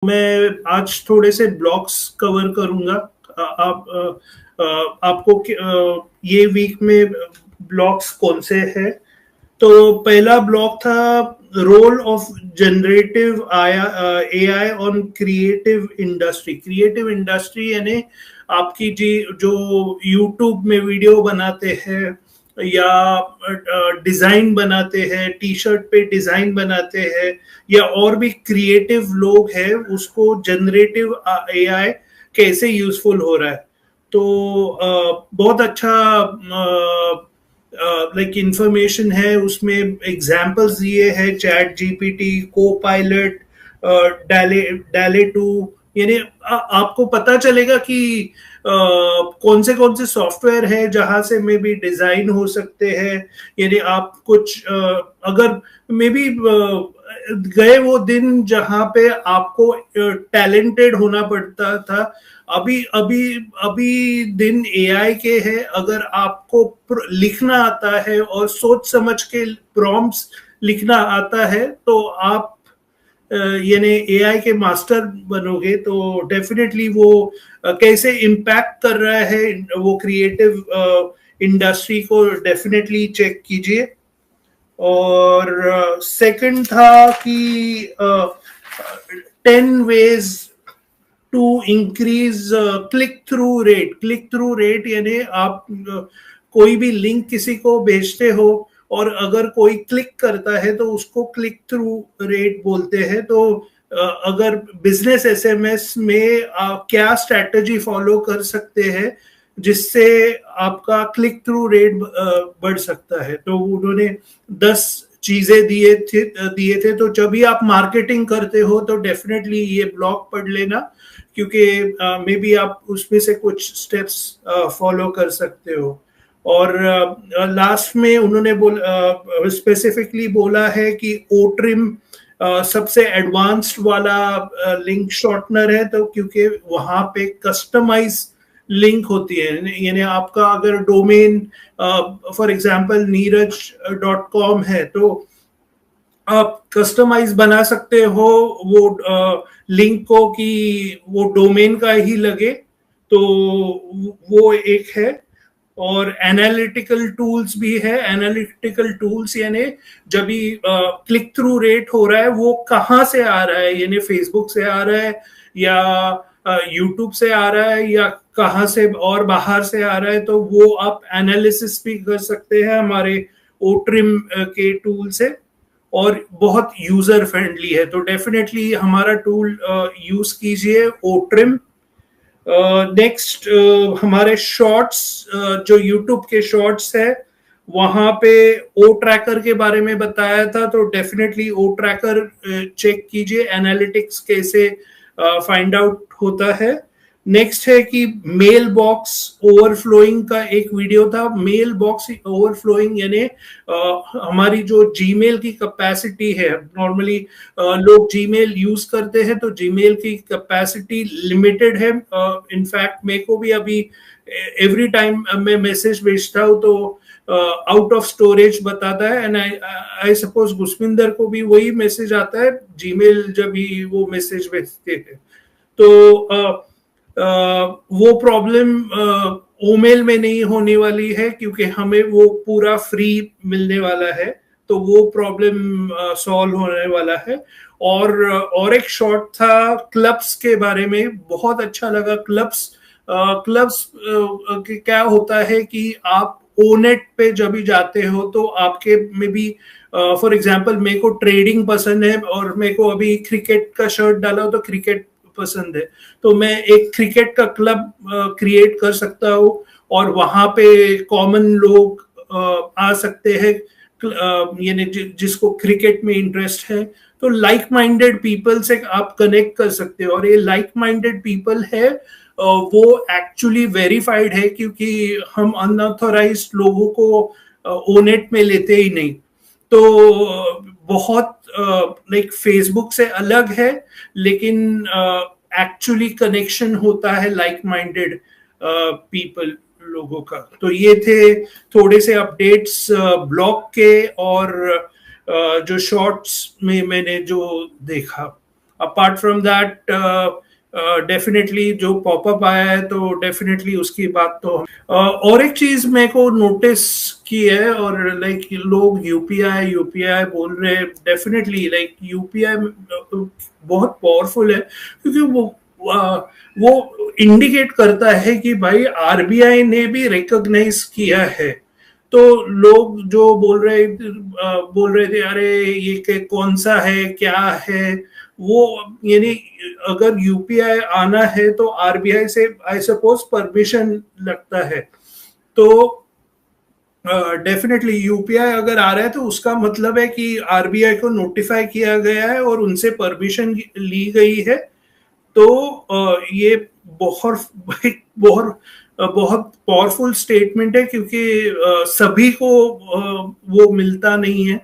मैं आज थोड़े से ब्लॉक्स कवर करूंगा। आपको ये वीक में ब्लॉक्स कौन से हैं? तो पहला ब्लॉक था role of generative AI on creative industry. Creative industry यानी आपकी जी जो यूट्यूब में वीडियो बनाते हैं या डिजाइन बनाते हैं, टी शर्ट पे डिजाइन बनाते हैं, या और भी क्रिएटिव लोग हैं, उसको जनरेटिव एआई कैसे यूजफुल हो रहा है। तो बहुत अच्छा लाइक इंफॉर्मेशन है उसमें। एग्जांपल्स दिए हैं चैट जीपीटी, को पायलट, डाले डाले टू। यानी आपको पता चलेगा कि कौन से सॉफ्टवेयर है जहां से मे बी डिजाइन हो सकते हैं। यानी आप कुछ अगर मे बी गए वो दिन जहां पे आपको टैलेंटेड होना पड़ता था, अभी अभी अभी दिन एआई के है। अगर आपको लिखना आता है और सोच समझ के प्रॉम्प्ट्स लिखना आता है तो आप यानी एआई के मास्टर बनोगे। तो डेफिनेटली वो कैसे इम्पैक्ट कर रहा है वो क्रिएटिव इंडस्ट्री को डेफिनेटली चेक कीजिए। और सेकंड था कि 10 ways to increase click through rate. Click through rate यानी आप कोई भी लिंक किसी को भेजते हो और अगर कोई क्लिक करता है तो उसको क्लिक थ्रू रेट बोलते हैं। तो अगर बिजनेस एसएमएस में आप क्या स्ट्रैटेजी फॉलो कर सकते हैं जिससे आपका क्लिक थ्रू रेट बढ़ सकता है। तो उन्होंने 10 चीजें दिए थे। तो जब भी आप मार्केटिंग करते हो तो डेफिनेटली ये ब्लॉग पढ़ लेना, क्योंकि मे बी आप उसमें से कुछ स्टेप्स फॉलो कर सकते हो। और लास्ट में उन्होंने स्पेसिफिकली बोला है कि ओट्रिम सबसे एडवांस्ड वाला लिंक शॉर्टनर है। तो क्योंकि वहां पे कस्टमाइज लिंक होती है, यानी आपका अगर डोमेन फॉर एग्जांपल नीरज.com है तो आप कस्टमाइज बना सकते हो वो लिंक को कि वो डोमेन का ही लगे। तो वो एक है। और एनालिटिकल टूल्स भी है। एनालिटिकल टूल्स यानी जब भी क्लिक थ्रू रेट हो रहा है वो कहाँ से आ रहा है, यानी फेसबुक से आ रहा है या यूट्यूब से आ रहा है या कहाँ से और बाहर से आ रहा है। तो वो आप एनालिसिस भी कर सकते हैं हमारे ओट्रिम के टूल से। और बहुत यूजर फ्रेंडली है। तो डेफिनेटली हमारा टूल यूज कीजिए, ओट्रिम। नेक्स्ट हमारे शॉर्ट्स, जो यूट्यूब के शॉर्ट्स है वहां पे ओ ट्रैकर के बारे में बताया था। तो डेफिनेटली ओ ट्रैकर चेक कीजिए, एनालिटिक्स कैसे फाइंड आउट होता है। नेक्स्ट है कि मेल बॉक्स ओवरफ्लोइंग का एक वीडियो था। मेल बॉक्स ओवरफ्लोइंग यानी हमारी जो जीमेल की कैपेसिटी है, नॉर्मली लोग जीमेल यूज करते हैं तो जीमेल की कैपेसिटी लिमिटेड है। इनफैक्ट मेरे को भी अभी एवरी टाइम मैं मैसेज भेजता हूँ तो आउट ऑफ स्टोरेज बताता है। एंड आई सपोज गुस्मिंदर को भी वही मैसेज आता है जीमेल जब ही वो मैसेज भेजते हैं। तो वो प्रॉब्लम ओमेल में नहीं होने वाली है क्योंकि हमें वो पूरा फ्री मिलने वाला है। तो वो प्रॉब्लम सॉल्व होने वाला है। और एक शॉर्ट था क्लब्स के बारे में, बहुत अच्छा लगा। क्लब्स क्या होता है कि आप ओनेट पे जब भी जाते हो तो आपके में भी फॉर एग्जांपल मेरे को ट्रेडिंग पसंद है और मेरे को अभी क्रिकेट का शर्ट डाला हो तो क्रिकेट पसंद है। तो मैं एक क्रिकेट का क्लब क्रिएट कर सकता हूँ और वहां पे कॉमन लोग आ सकते हैं, यानी जिसको क्रिकेट में इंटरेस्ट है। तो लाइक माइंडेड पीपल से आप कनेक्ट कर सकते हो। और ये लाइक माइंडेड पीपल है वो एक्चुअली वेरीफाइड है, क्योंकि हम अनऑथोराइज्ड लोगों को ओनेट में लेते ही नहीं। तो बहुत लाइक फेसबुक से अलग है, लेकिन एक्चुअली कनेक्शन होता है लाइक माइंडेड पीपल लोगों का। तो ये थे थोड़े से अपडेट्स ब्लॉग के और जो शॉर्ट्स में मैंने जो देखा। अपार्ट फ्रॉम दैट डेफिनेटली जो पॉपअप आया है तो डेफिनेटली उसकी बात तो और एक चीज मेरे को नोटिस की है, और लाइक लोग यूपीआई यूपीआई बोल रहे हैं, डेफिनेटली लाइक यूपीआई बहुत पावरफुल है, क्योंकि वो इंडिकेट करता है कि भाई आरबीआई ने भी रिकॉग्नाइज किया है। तो लोग जो बोल रहे थे अरे ये कौन सा है क्या है, वो यानी अगर यूपीआई आना है तो आरबीआई से आई सपोज परमिशन लगता है। तो डेफिनेटली यूपीआई अगर आ रहा है तो उसका मतलब है कि आरबीआई को नोटिफाई किया गया है और उनसे परमिशन ली गई है। तो ये बहुत बहुत बहुत पावरफुल स्टेटमेंट है, क्योंकि सभी को वो मिलता नहीं है।